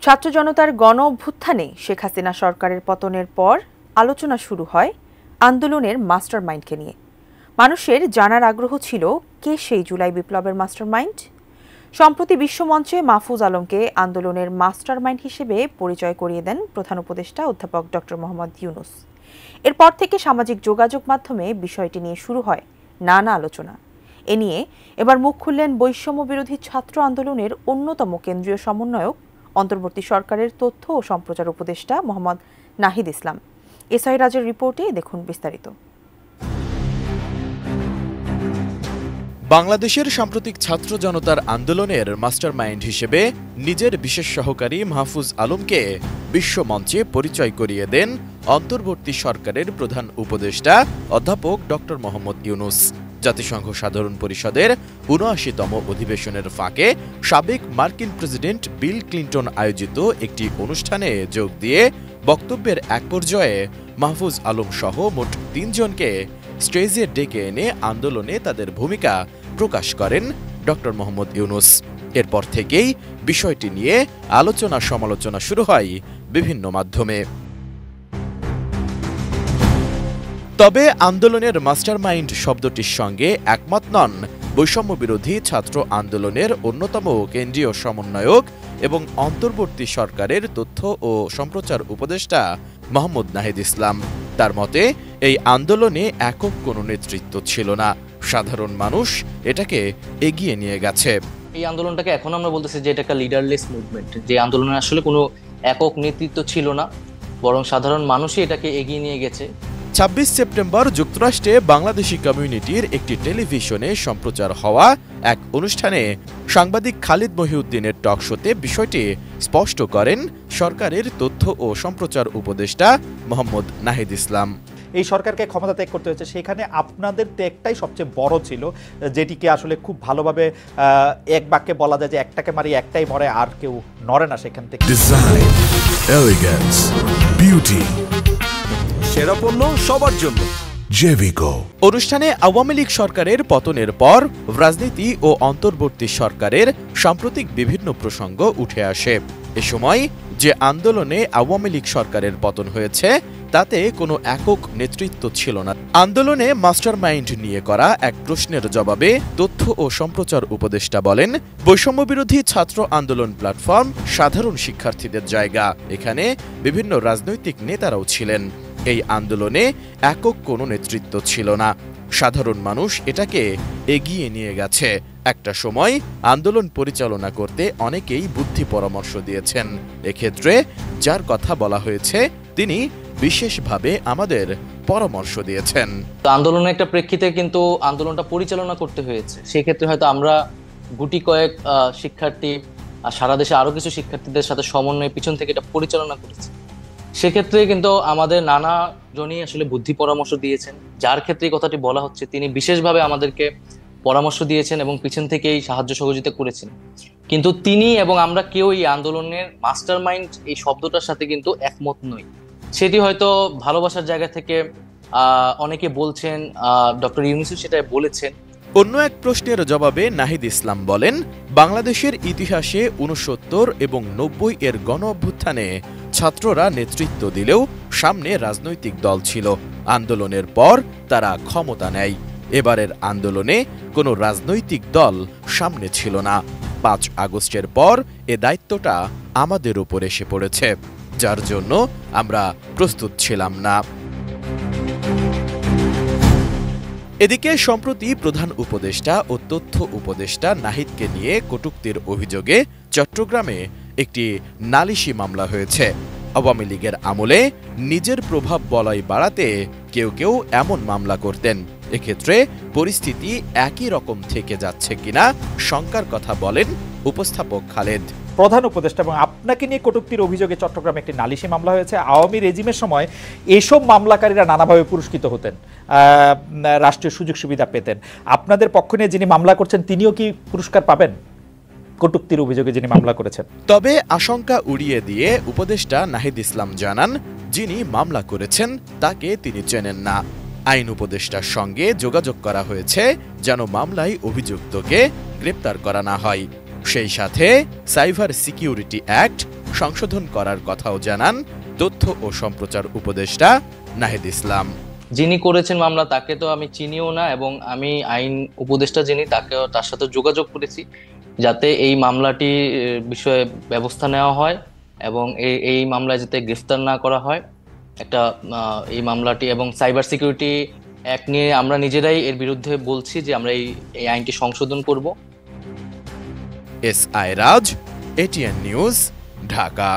ছাত্র জনতার গণ অভ্যুত্থানে শেখ হাসিনা সরকারের পতনের পর আলোচনা শুরু হয় আন্দোলনের মাস্টারমাইন্ডকে নিয়ে। মানুষের জানার আগ্রহ ছিল কে সেই জুলাই বিপ্লবের মাস্টারমাইন্ড। সম্প্রতি বিশ্বমঞ্চে মাহফুজ আলমকে আন্দোলনের মাস্টারমাইন্ড হিসেবে পরিচয় করিয়ে দেন প্রধান উপদেষ্টা অধ্যাপক ডক্টর মোহাম্মদ ইউনূস। এরপর থেকে সামাজিক যোগাযোগ মাধ্যমে বিষয়টি নিয়ে শুরু হয় নানা আলোচনা। এ নিয়ে এবার মুখ খুললেন বৈষম্য বিরোধী ছাত্র আন্দোলনের অন্যতম কেন্দ্রীয় সমন্বয়ক, অন্তর্বর্তী সরকারের তথ্য ও সম্প্রচার উপদেষ্টা মোহাম্মদ নাহিদ ইসলাম। এসআই রাজের রিপোর্টে দেখুন বিস্তারিত। বাংলাদেশের সাম্প্রতিক ছাত্র জনতার আন্দোলনের মাস্টারমাইন্ড হিসেবে নিজের বিশেষ সহকারী মাহফুজ আলমকে বিশ্বমঞ্চে পরিচয় করিয়ে দেন অন্তর্বর্তী সরকারের প্রধান উপদেষ্টা অধ্যাপক ডক্টর মোহাম্মদ ইউনূস। জাতিসংঘ সাধারণ পরিষদের ৭৯তম অধিবেশনের ফাঁকে সাবেক মার্কিন প্রেসিডেন্ট বিল ক্লিন্টন আয়োজিত একটি অনুষ্ঠানে যোগ দিয়ে বক্তব্যের এক পর্যায়ে মাহফুজ আলম সহ মোট ৩ জনকে স্টেজে ডেকে এনে আন্দোলনে তাদের ভূমিকা প্রকাশ করেন ডক্টর মোহাম্মদ ইউনূস। এরপর থেকেই বিষয়টি নিয়ে আলোচনা সমালোচনা শুরু হয় বিভিন্ন মাধ্যমে। তবে আন্দোলনের মাস্টারমাইন্ড শব্দটির সঙ্গে একমত নন বৈষম্য বিরোধী ছাত্র আন্দোলনের অন্যতম কেন্দ্রীয় সমন্বয়ক এবং অন্তর্বর্তী সরকারের তথ্য ও সম্প্রচার উপদেষ্টা মোহাম্মদ নাহিদ ইসলাম। তার মতে এই আন্দোলনে একক কোনো নেতৃত্ব ছিল না, সাধারণ মানুষ এটাকে এগিয়ে নিয়ে গেছে। এই আন্দোলনটাকে এখন আমরা বলতেছি যে এটা একটা লিডারলেস মুভমেন্ট, যে আন্দোলনে আসলে কোনো একক নেতৃত্ব ছিল না, বরং সাধারণ মানুষই এটাকে এগিয়ে নিয়ে গেছে। ২৬ সেপ্টেম্বর যুক্তরাষ্ট্রে বাংলাদেশি কমিউনিটির একটি টেলিভিশনে সম্প্রচার হওয়া এক অনুষ্ঠানে সাংবাদিক খালিদ মহিউদ্দিনের টকশোতে বিষয়টি স্পষ্ট করেন সরকারের তথ্য ও সম্প্রচার উপদেষ্টা মোহাম্মদ নাহিদ ইসলাম। এই সরকারকে ক্ষমতা ত্যাগ করতে হয়েছে, সেখানে আপনাদের ত্যাগটাই সবচেয়ে বড় ছিল, যেটিকে আসলে খুব ভালোভাবে এক বাক্যে বলা যায় যে একটাকে মারি একটাই মরে, আর কেউ নড়ে না সেখান থেকে। ডিজাইন, এলিগেন্স, বিউটি, সেরা পণ্য সবার জন্য জেভিকো। অনুষ্ঠানে আওয়ামী লীগ সরকারের পতনের পর রাজনীতি ও অন্তর্বর্তী সরকারের সাম্প্রতিক বিভিন্ন প্রসঙ্গ উঠে আসে। এ সময় যে আন্দোলনে আওয়ামী লীগ সরকারের পতন হয়েছে তাতে কোনো একক নেতৃত্ব ছিল না। আন্দোলনে মাস্টারমাইন্ড নিয়ে করা এক প্রশ্নের জবাবে তথ্য ও সম্প্রচার উপদেষ্টা বলেন, বৈষম্য বিরোধী ছাত্র আন্দোলন প্ল্যাটফর্ম সাধারণ শিক্ষার্থীদের জায়গা, এখানে বিভিন্ন রাজনৈতিক নেতারাও ছিলেন। এই আন্দোলনে একক কোনো নেতৃত্ব ছিল না, সাধারণ মানুষ এটাকে এগিয়ে নিয়ে গেছে। একটা সময় আন্দোলন পরিচালনা করতে অনেকেই বুদ্ধি পরামর্শ দিয়েছেন। এক্ষেত্রে যার কথা বলা হয়েছে তিনি বিশেষভাবে আমাদের পরামর্শ দিয়েছেন। আন্দোলনের একটা প্রেক্ষিতে কিন্তু আন্দোলনটা পরিচালনা করতে হয়েছে, সেক্ষেত্রে হয়তো আমরা গুটি কয়েক শিক্ষার্থী আর সারা দেশে আরো কিছু শিক্ষার্থীদের সাথে সমন্বয়ে পিছন থেকে এটা পরিচালনা করেছি। সেক্ষেত্রে কিন্তু আমাদের নানা জনই আসলে বুদ্ধি পরামর্শ দিয়েছেন। যার ক্ষেত্রে এই কথাটি বলা হচ্ছে তিনি বিশেষভাবে আমাদেরকে পরামর্শ দিয়েছেন এবং পিছন থেকেই সাহায্য সহযোগিতা করেছেন। কিন্তু তিনি এবং আমরা কেউ এই আন্দোলনের মাস্টারমাইন্ড এই শব্দটার সাথে কিন্তু একমত নই। সেটি হয়তো ভালোবাসার জায়গা থেকে অনেকে বলছেন, ডক্টর ইউনূস সেটা বলেছেন। অন্য এক প্রশ্নের জবাবে নাহিদ ইসলাম বলেন, বাংলাদেশের ইতিহাসে ৬৯ এবং ৯০ এর গণ অভ্যুত্থানে ছাত্ররা নেতৃত্ব দিলেও সামনে রাজনৈতিক দল ছিল। আন্দোলনের পর তারা ক্ষমতা নেয়। এবারের আন্দোলনে কোনো রাজনৈতিক দল সামনে ছিল না। ৫ আগস্টের পর এ দায়িত্বটা আমাদের উপর এসে পড়েছে, যার জন্য আমরা প্রস্তুত ছিলাম না। এদিকে সম্প্রতি প্রধান উপদেষ্টা ও তথ্য উপদেষ্টা নাহিদকে নিয়ে কটূক্তির অভিযোগে চট্টগ্রামে একটি নালিশি মামলা হয়েছে। আওয়ামী লীগের আমলে নিজের প্রভাব বলয় বাড়াতে কেউ কেউ এমন মামলা করতেন। এক্ষেত্রে পরিস্থিতি একই রকম থেকে যাচ্ছে কিনা শঙ্কার কথা বলেন উপস্থাপক খালেদ। প্রধান উপদেষ্টা এবং আপনাকে নিয়ে কটূক্তির অভিযোগে চট্টগ্রামে একটি নালিশি মামলা হয়েছে। আওয়ামী রেজিমের সময় এইসব মামলাকারীরা নানাভাবে পুরস্কৃত হতেন, রাষ্ট্রীয় সুযোগ সুবিধা পেতেন। আপনাদের পক্ষ নিয়ে যিনি মামলা করছেন তিনিও কি পুরস্কার পাবেন কটূক্তির অভিযোগে যিনি মামলা করেছেন? তবে আশঙ্কা উড়িয়ে দিয়ে উপদেষ্টা নাহিদ ইসলাম জানান, যিনি মামলা করেছেন তাকে তিনি চেনেন না। আইন উপদেষ্টার সঙ্গে যোগাযোগ করা হয়েছে যেন মামলায় অভিযুক্তকে গ্রেপ্তার করা না হয়। সেই সাথে সাইবার সিকিউরিটি অ্যাক্ট সংশোধন করার কথাও জানান তথ্য ও সম্প্রচার উপদেষ্টা নাহিদ ইসলাম। যিনি করেছেন মামলা তাকে তো আমি চিনিও না, এবং আমি আইন উপদেষ্টা যিনি তার সাথে যোগাযোগ করেছি যাতে এই মামলাটি বিষয়ে ব্যবস্থা নেওয়া হয় এবং এই মামলায় যাতে গ্রেফতার না করা হয়। এই মামলাটি এবং সাইবার সিকিউরিটি অ্যাক্ট নিয়ে আমরা নিজেরাই এর বিরুদ্ধে বলছি যে আমরা এই আইনটি সংশোধন করব। S I Raj, ATN news, Dhaka.